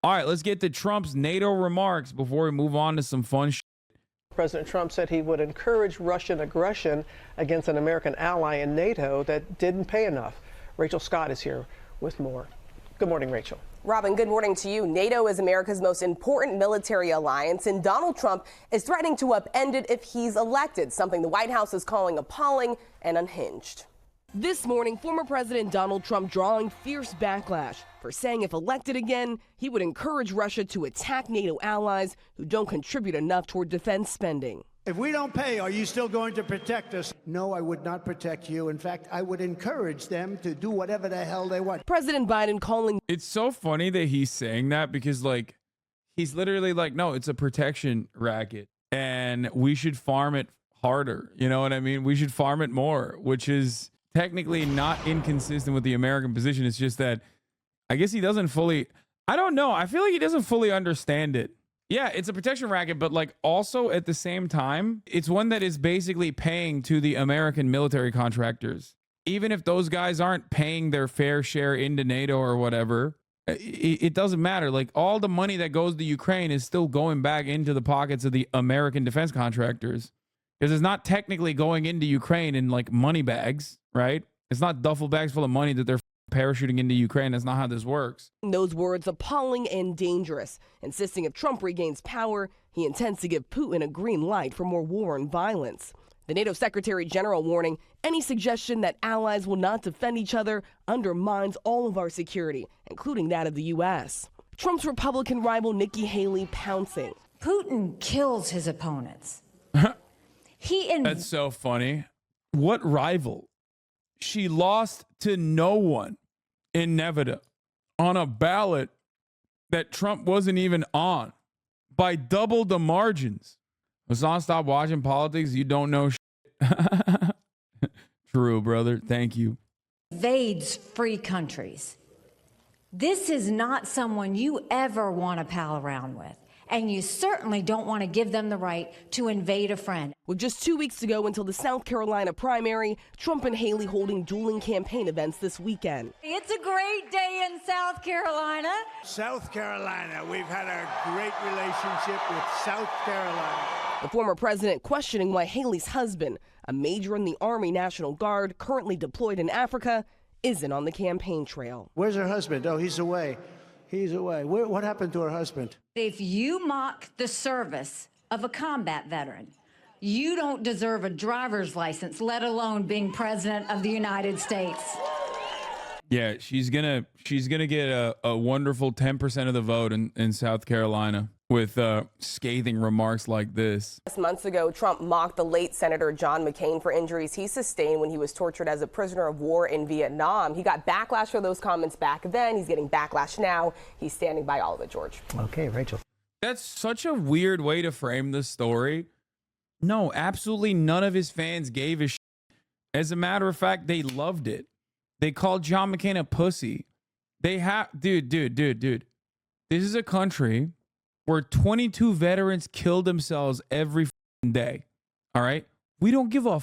All right, let's get to Trump's NATO remarks before we move on to some fun shit. President Trump said he would encourage Russian aggression against an American ally in NATO that didn't pay enough. Rachel Scott is here with more. Good morning, Rachel. Robin, good morning to you. NATO is America's most important military alliance, and Donald Trump is threatening to upend it if he's elected, something the White House is calling appalling and unhinged. This morning, former President Donald Trump drawing fierce backlash for saying if elected again, he would encourage Russia to attack NATO allies who don't contribute enough toward defense spending. If we don't pay, are you still going to protect us? No, I would not protect you. In fact, I would encourage them to do whatever the hell they want. President Biden calling. It's so funny that he's saying that because, like, he's literally like, no, it's a protection racket and we should farm it harder. You know what I mean? We should farm it more, which is technically not inconsistent with the American position. It's just that I guess he doesn't fully, I don't know. I feel like he doesn't fully understand it. Yeah, it's a protection racket, but like also at the same time, it's one that is basically paying to the American military contractors. Even if those guys aren't paying their fair share into NATO or whatever, it doesn't matter. Like all the money that goes to Ukraine is still going back into the pockets of the American defense contractors. Because it's not technically going into Ukraine in like money bags, right? It's not duffel bags full of money that they're parachuting into Ukraine. That's not how this works. Those words appalling and dangerous, insisting if Trump regains power, he intends to give Putin a green light for more war and violence. The NATO Secretary General warning any suggestion that allies will not defend each other undermines all of our security, including that of the U.S. Trump's Republican rival Nikki Haley pouncing. Putin kills his opponents. That's so funny. What rival? She lost to no one in Nevada on a ballot that Trump wasn't even on by double the margins. Hasan, stop watching politics. You don't know shit. True, brother. Thank you. Invades free countries. This is not someone you ever want to pal around with. And you certainly don't want to give them the right to invade a friend. With just 2 weeks to go until the South Carolina primary, Trump and Haley holding dueling campaign events this weekend. It's a great day in South Carolina. South Carolina, we've had a great relationship with South Carolina. The former president questioning why Haley's husband, a major in the Army National Guard currently deployed in Africa, isn't on the campaign trail. Where's her husband? Oh, he's away. He's away. What happened to her husband? If you mock the service of a combat veteran, you don't deserve a driver's license, let alone being president of the United States. Yeah, she's gonna get a wonderful 10% of the vote in South Carolina with scathing remarks like this. Months ago, Trump mocked the late Senator John McCain for injuries he sustained when he was tortured as a prisoner of war in Vietnam. He got backlash for those comments back then. He's getting backlash now. He's standing by all of it, George. Okay, Rachel. That's such a weird way to frame the story. No, absolutely none of his fans gave a shit. As a matter of fact, they loved it. They called John McCain a pussy. They have, dude. This is a country where 22 veterans kill themselves every day. All right? We don't give a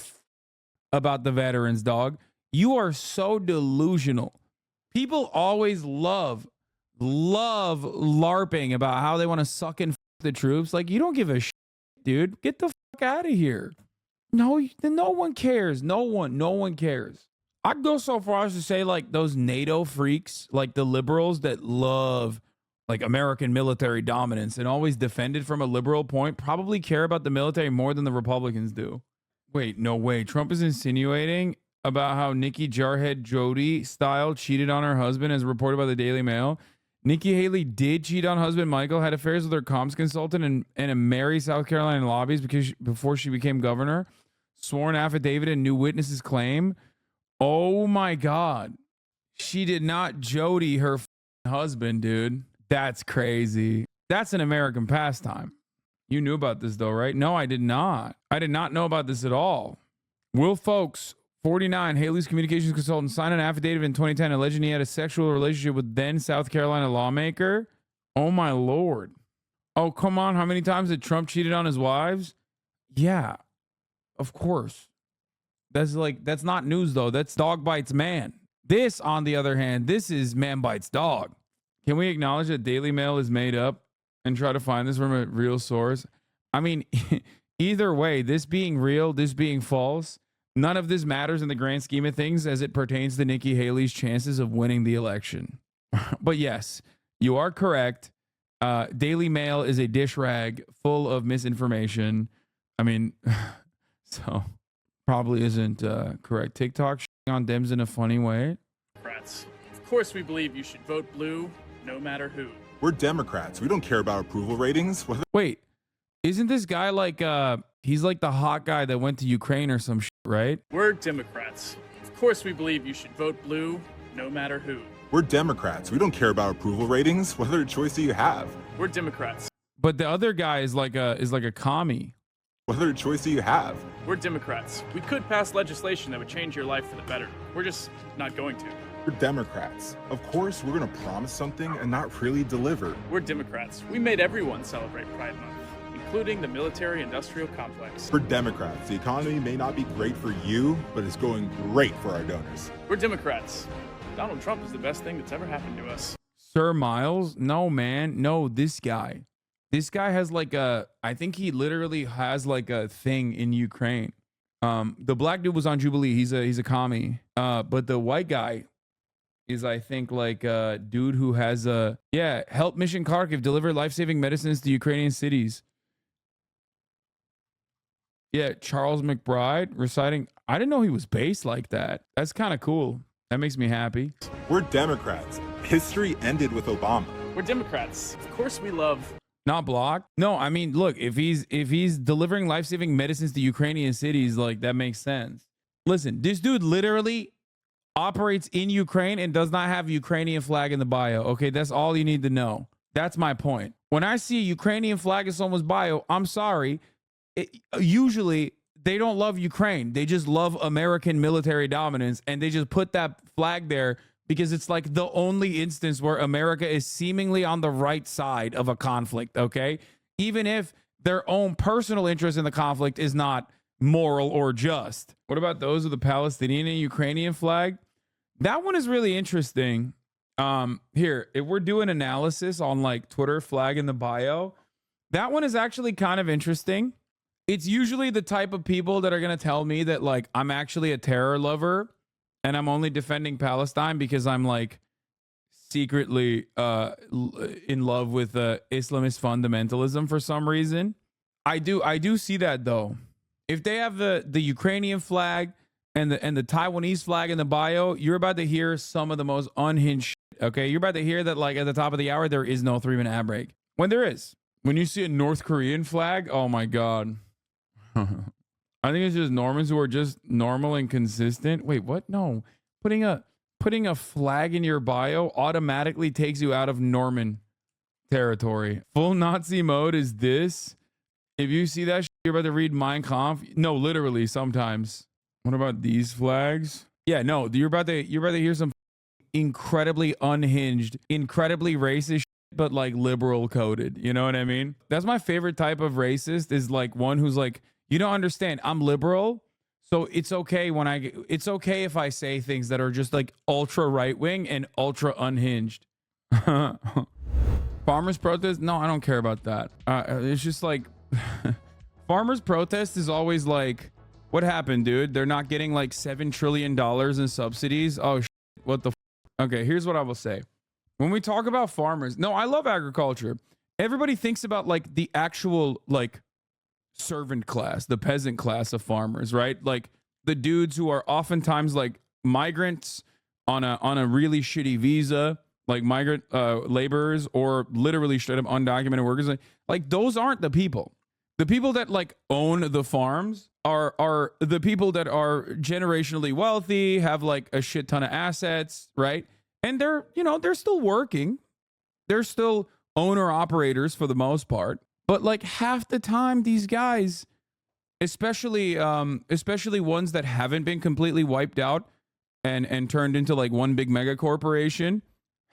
about the veterans, dog. You are so delusional. People always love LARPing about how they want to suck in the troops. Like, you don't give a shit, dude. Get the fuck out of here. No one cares. No one cares. I'd go so far as to say, like, those NATO freaks, like the liberals that love like American military dominance and always defend it from a liberal point, probably care about the military more than the Republicans do. Wait, no way. Trump is insinuating about how Nikki Jarhead Jody style cheated on her husband, as reported by the Daily Mail. Nikki Haley did cheat on husband Michael, had affairs with her comms consultant and a Mary, South Carolina lobbies before she became governor. Sworn affidavit and new witnesses claim. Oh my God. She did not Jody her husband, dude. That's crazy. That's an American pastime. You knew about this though, right? No, I did not. I did not know about this at all. Will Folks, 49, Haley's communications consultant, signed an affidavit in 2010 alleging he had a sexual relationship with then South Carolina lawmaker. Oh my Lord. Oh, come on. How many times did Trump cheated on his wives? Yeah, of course. That's not news though. That's dog bites man. This, on the other hand, this is man bites dog. Can we acknowledge that Daily Mail is made up and try to find this from a real source? I mean, either way, this being real, this being false, none of this matters in the grand scheme of things as it pertains to Nikki Haley's chances of winning the election. But yes, you are correct. Daily Mail is a dish rag full of misinformation. I mean, so probably isn't correct. TikTok on Dems in a funny way. Democrats. Of course, we believe you should vote blue, no matter who. We're Democrats. We don't care about approval ratings. Wait, isn't this guy like he's like the hot guy that went to Ukraine or some shit, right? We're Democrats. Of course, we believe you should vote blue, no matter who. We're Democrats. We don't care about approval ratings. What other choice do you have? We're Democrats. But the other guy is like a commie. What other choice do you have? We're Democrats. We could pass legislation that would change your life for the better. We're just not going to. We're Democrats. Of course, we're going to promise something and not really deliver. We're Democrats. We made everyone celebrate Pride Month, including the military-industrial complex. We're Democrats. The economy may not be great for you, but it's going great for our donors. We're Democrats. Donald Trump is the best thing that's ever happened to us. Sir Miles? No, man. No, this guy. This guy has like I think he literally has like a thing in Ukraine. The black dude was on Jubilee. He's a commie. But the white guy is, I think, like a dude who has help Mission Kharkiv deliver life-saving medicines to Ukrainian cities. Yeah, Charles McBride reciting. I didn't know he was based like that. That's kind of cool. That makes me happy. We're Democrats. History ended with Obama. We're Democrats. Of course we love... Not blocked. No, I mean, look, if he's delivering life-saving medicines to Ukrainian cities, like, that makes sense. Listen, this dude literally operates in Ukraine and does not have a Ukrainian flag in the bio. Okay, that's all you need to know. That's my point. When I see a Ukrainian flag in someone's bio, I'm sorry. Usually, they don't love Ukraine. They just love American military dominance, and they just put that flag there because it's like the only instance where America is seemingly on the right side of a conflict, okay? Even if their own personal interest in the conflict is not moral or just. What about those with the Palestinian and Ukrainian flag? That one is really interesting. Here, if we're doing analysis on like Twitter flag in the bio, that one is actually kind of interesting. It's usually the type of people that are going to tell me that like I'm actually a terror lover and I'm only defending Palestine because I'm like secretly in love with Islamist fundamentalism for some reason. I do see that though. If they have the Ukrainian flag and the Taiwanese flag in the bio, you're about to hear some of the most unhinged shit, okay? You're about to hear that like at the top of the hour there is no 3-minute ad break. When there is. When you see a North Korean flag, oh my God. I think it's just Normans who are just normal and consistent. Wait, what? No. Putting a flag in your bio automatically takes you out of Norman territory. Full Nazi mode is this. If you see that shit, you're about to read Mein Kampf. No, literally sometimes. What about these flags? Yeah, no, you're about to hear some incredibly unhinged, incredibly racist shit, but like liberal coded. You know what I mean? That's my favorite type of racist, is like one who's like, you don't understand. I'm liberal, so it's okay it's okay if I say things that are just like ultra right wing and ultra unhinged. Farmers protest? No, I don't care about that. It's just like farmers protest is always like, what happened, dude? They're not getting like $7 trillion in subsidies. Oh, what the? Okay, here's what I will say. When we talk about farmers, no, I love agriculture. Everybody thinks about like the actual like servant class, the peasant class of farmers, right? Like the dudes who are oftentimes like migrants on a really shitty visa, like migrant laborers, or literally straight up undocumented workers. Like those aren't the people. The people that like own the farms are the people that are generationally wealthy, have like a shit ton of assets, right? And they're still working. They're still owner operators for the most part. But like half the time, these guys, especially ones that haven't been completely wiped out and turned into like one big mega corporation,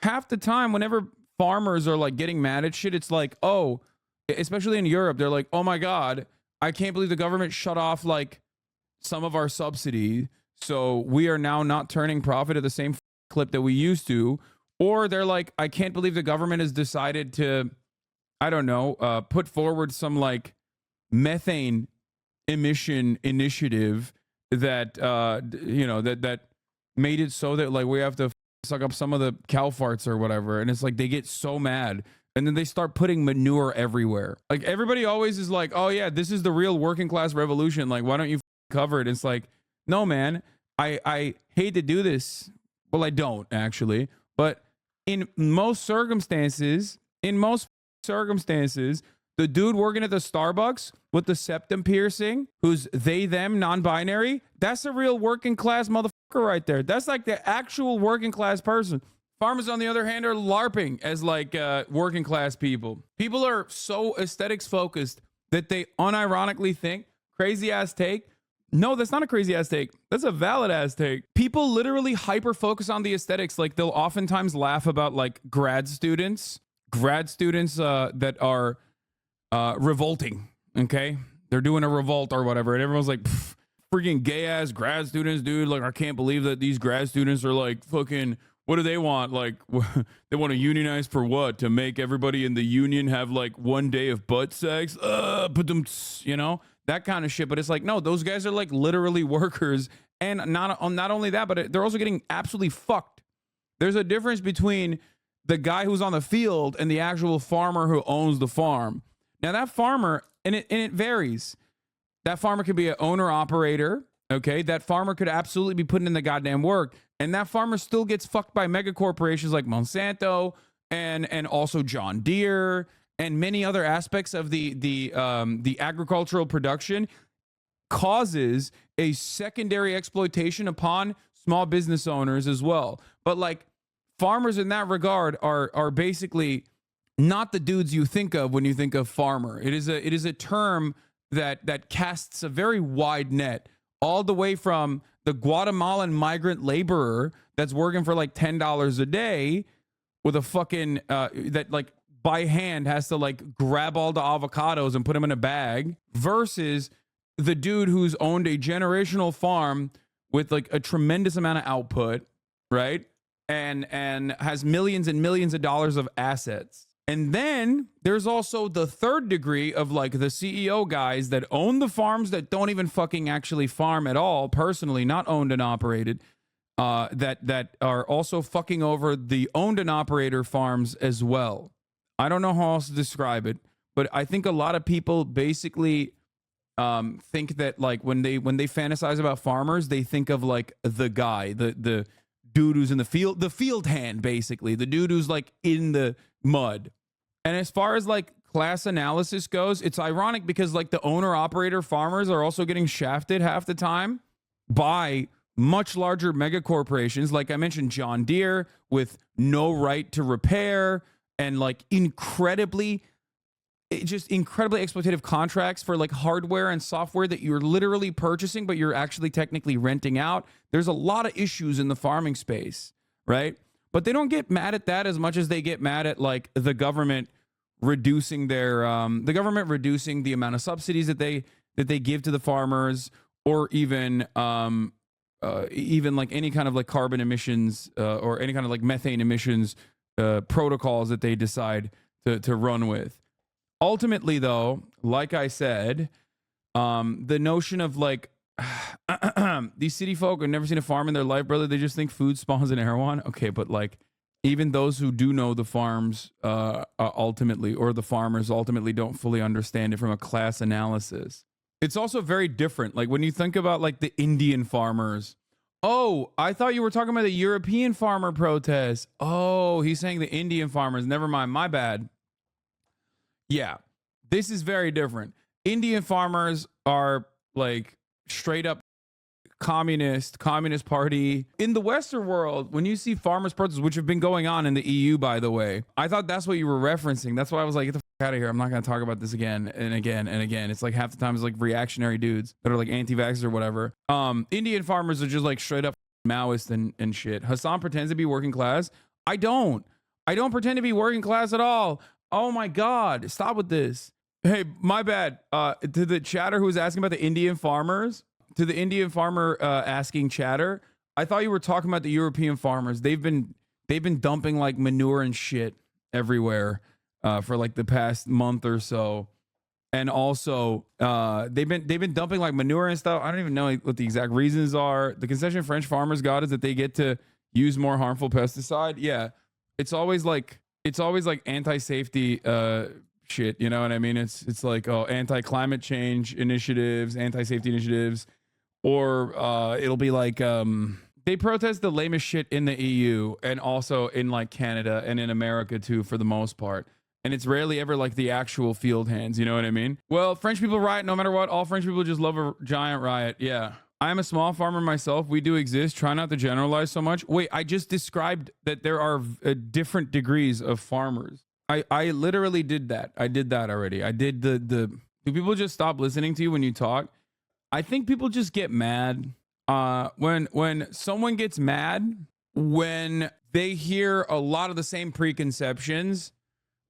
half the time, whenever farmers are like getting mad at shit, it's like, oh, especially in Europe, they're like, oh my God, I can't believe the government shut off like some of our subsidy, so we are now not turning profit at the same clip that we used to. Or they're like, I can't believe the government has decided to, I don't know, put forward some like methane emission initiative that, that made it so that like we have to suck up some of the cow farts or whatever. And it's like they get so mad. And then they start putting manure everywhere. Like everybody always is like, oh yeah, this is the real working class revolution. Like, why don't you cover it? It's like, no, man, I hate to do this. Well, I don't actually. But in most circumstances, the dude working at the Starbucks with the septum piercing, who's they, them, non-binary, that's a real working class motherfucker right there. That's like the actual working class person. Farmers, on the other hand, are LARPing as like working class people. People are so aesthetics focused that they unironically think, crazy ass take. No, that's not a crazy ass take. That's a valid ass take. People literally hyper focus on the aesthetics. Like they'll oftentimes laugh about like grad students that are revolting. Okay. They're doing a revolt or whatever. And everyone's like, freaking gay ass grad students, dude. Like, I can't believe that these grad students are like fucking, what do they want? Like, they want to unionize for what? To make everybody in the union have like 1 day of butt sex? You know, that kind of shit. But it's like, no, those guys are like literally workers. And not only that, but they're also getting absolutely fucked. There's a difference between the guy who's on the field and the actual farmer who owns the farm. Now that farmer, and it varies. That farmer could be an owner operator. Okay. That farmer could absolutely be putting in the goddamn work. And that farmer still gets fucked by mega corporations like Monsanto and also John Deere and many other aspects of the agricultural production, causes a secondary exploitation upon small business owners as well. But like farmers in that regard are basically not the dudes you think of when you think of farmer. It is a term that casts a very wide net, all the way from the Guatemalan migrant laborer that's working for like $10 a day with a fucking that like by hand has to like grab all the avocados and put them in a bag, versus the dude who's owned a generational farm with like a tremendous amount of output, right? And has millions and millions of dollars of assets. And then there's also the third degree of like the CEO guys that own the farms that don't even fucking actually farm at all, personally, not owned and operated, that are also fucking over the owned and operator farms as well. I don't know how else to describe it, but I think a lot of people basically think that like when they fantasize about farmers, they think of like the guy, the dude who's in the field hand, basically, the dude who's like in the mud. And as far as like class analysis goes, it's ironic because like the owner operator farmers are also getting shafted half the time by much larger mega corporations. Like I mentioned, John Deere with no right to repair and like incredibly exploitative contracts for like hardware and software that you're literally purchasing, but you're actually technically renting out. There's a lot of issues in the farming space, right? But they don't get mad at that as much as they get mad at like the government reducing their reducing the amount of subsidies that they give to the farmers, or even like any kind of like carbon emissions or any kind of like methane emissions protocols that they decide to run with. Ultimately, though, like I said, the notion of like these city folk have never seen a farm in their life, brother. They just think food spawns in Erewhon. Okay, but like even those who do know the farms ultimately, or the farmers ultimately, don't fully understand it from a class analysis. It's also very different. Like when you think about like the Indian farmers. Oh, I thought you were talking about the European farmer protests. Oh, he's saying the Indian farmers. Never mind, my bad. Yeah, this is very different. Indian farmers are like straight up communist party. In the Western world, when you see farmers protests, which have been going on in the EU, by the way, I thought that's what you were referencing. That's why I was like, get the fuck out of here. I'm not going to talk about this again and again and again. It's like half the time it's like reactionary dudes that are like anti-vaxxers or whatever. Indian farmers are just like straight up Maoist and shit. Hasan pretends to be working class. I don't pretend to be working class at all. Oh my God, stop with this. Hey, my bad. To the chatter who was asking about the Indian farmers, to the Indian farmer asking chatter, I thought you were talking about the European farmers. They've they've been dumping like manure and shit everywhere for like the past month or so. And also, they've been dumping like manure and stuff. I don't even know what the exact reasons are. The concession French farmers got is that they get to use more harmful pesticide. Yeah, it's always like anti-safety shit. You know what I mean? It's like anti-climate change initiatives, anti-safety initiatives, or it'll be like they protest the lamest shit in the EU and also in like Canada and in America too, for the most part. And it's rarely ever like the actual field hands. You know what I mean? Well, French people riot no matter what. All French people just love a giant riot. Yeah. I'm a small farmer myself. We do exist. Try not to generalize so much. Wait, I just described that there are different degrees of farmers. I literally did that. I did that already. I did the do people just stop listening to you when you talk? I think people just get mad. When someone gets mad, when they hear a lot of the same preconceptions,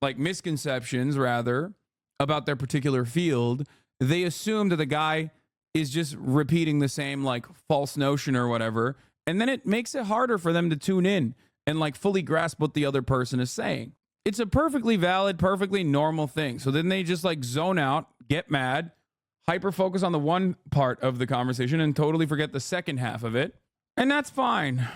like misconceptions rather, about their particular field, they assume that the guy is just repeating the same like false notion or whatever. And then it makes it harder for them to tune in and like fully grasp what the other person is saying. It's a perfectly valid, perfectly normal thing. So then they just like zone out, get mad, hyper focus on the one part of the conversation and totally forget the second half of it. And that's fine.